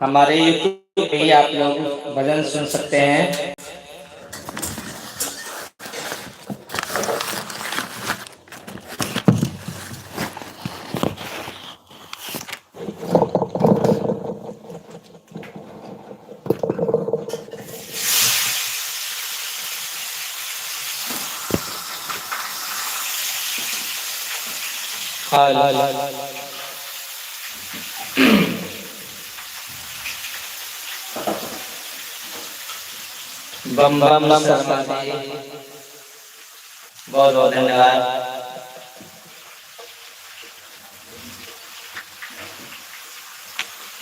हमारे यूट्यूब पे ही आप लोग भजन सुन सकते हैं। बम बम शर्मा जी, बहुत बहुत धन्यवाद।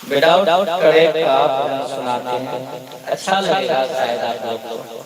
विदाउट करेक्ट आप सुनाते हैं, अच्छा लगेगा शायद आप लोग को।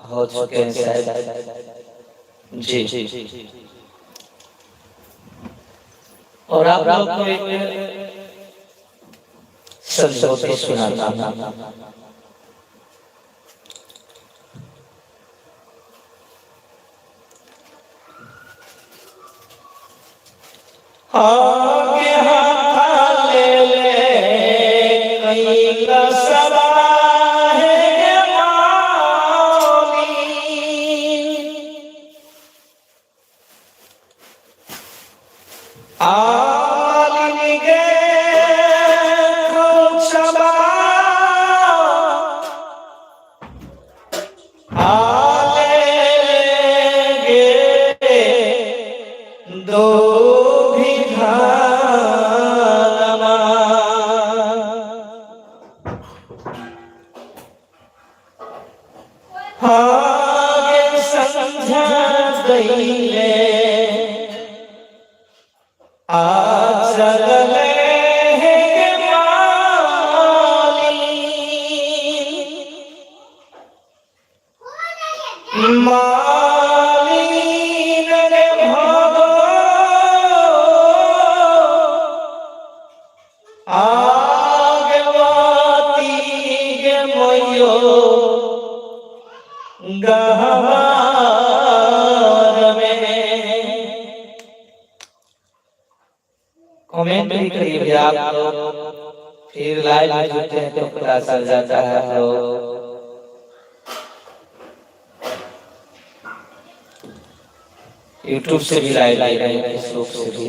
हो चुके हैं शायद जी। और आप लोग को एक संस्कृति सुनाता आगे हाथ ले ले कहीं का सवाल कमेंट भी करिए आप लोग, फिर लाइव में जुड़ते हैं तो पता चल जाता है। तो यूट्यूब से भी लाइव आ रहे हैं, फेसबुक से भी।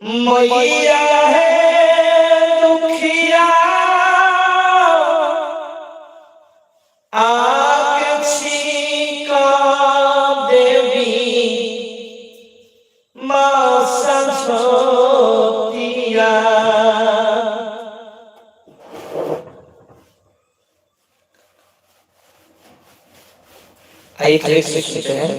मैया है दुखिया आक्षी का देवी माँ सरस्वतिया। आइए एक सुनते हैं।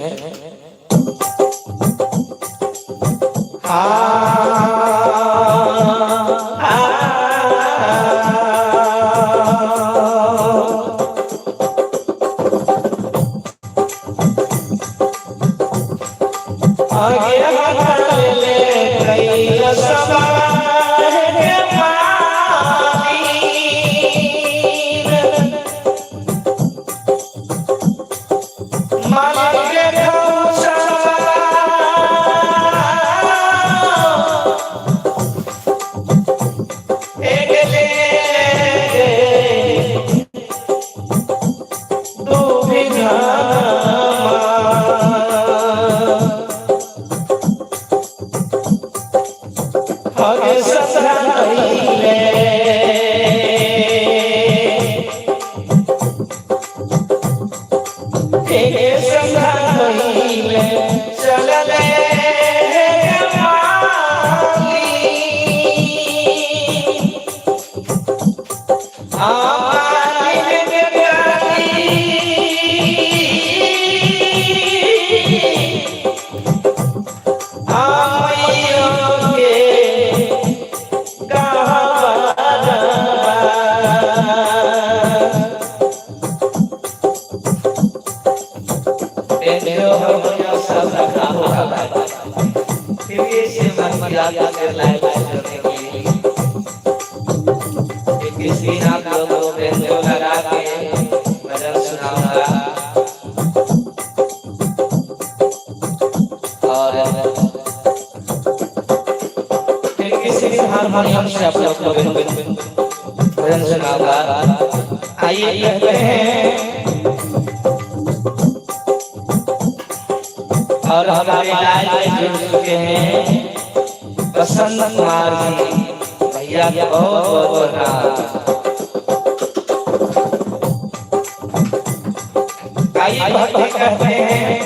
किसी आप लोगों को बेंजो लगा के भजन सुनाऊंगा और फिर किसी हारमोनियम से आप लोग को भजन सुनाऊंगा। आइए कहते हैं और हमारे लाइव में जुड़ चुके हैं बसंत कुमार जी भैया का बहुत बहुत प्रणाम। आइए भक्ति कहते हैं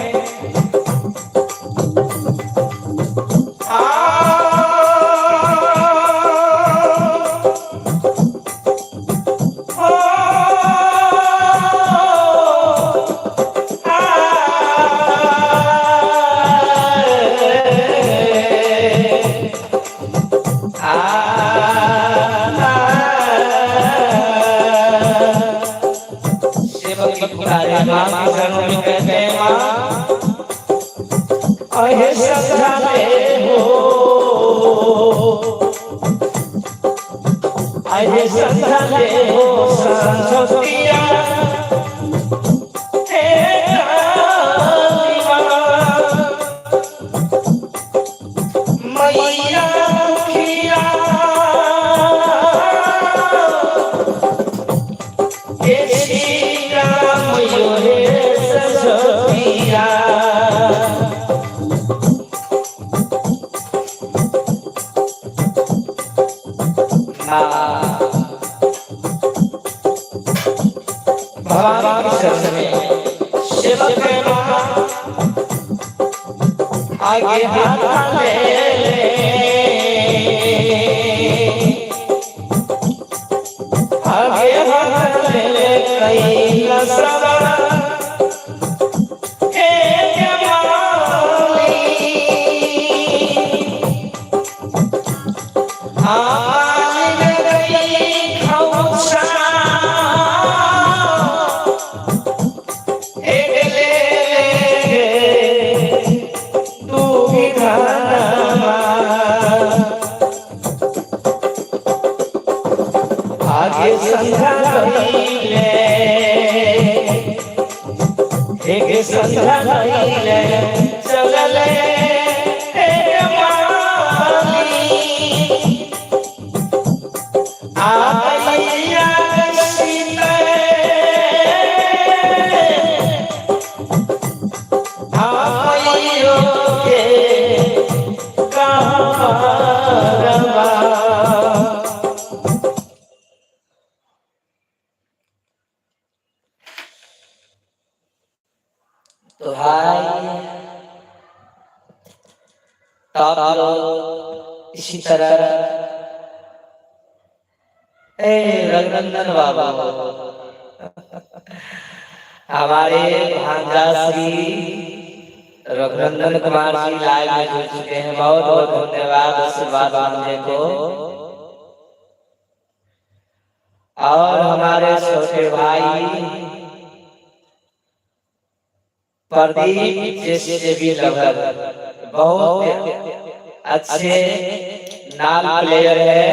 भगवान की शरण में सेवक आगे हाथ ले आगे हाथ ले कई नसरा तो भाई आप लोग इसी तरह रघुनंदन बाबा हमारे भांजा श्री रघुनंदन कुमार जी लाइव में जुड़ चुके हैं। बहुत बहुत धन्यवाद आशीर्वाद भांजे को। और हमारे छोटे भाई प्रदीप जैसे भी लगभग बहुत अच्छे नाल प्लेयर है,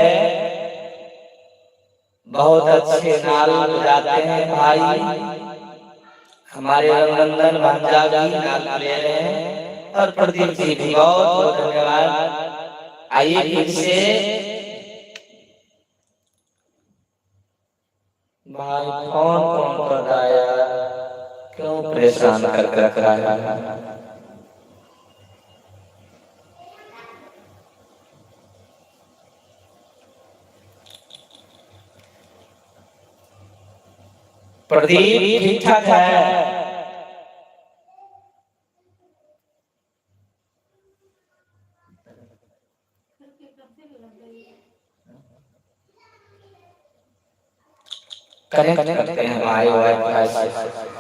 बहुत अच्छे नाल बजाते हैं भाई हमारे रघुनंदन भांजा जी नाल प्लेयर हैं। और प्रदीप जी भी बहुत बहुत धन्यवाद। आइए फिर से भाई कौन कौन कर रहा है, क्यों परेशान करके रख रहा है। प्रदीप ठीक ठाक है। कनेक्ट करते हैं भाई वाईफाई से।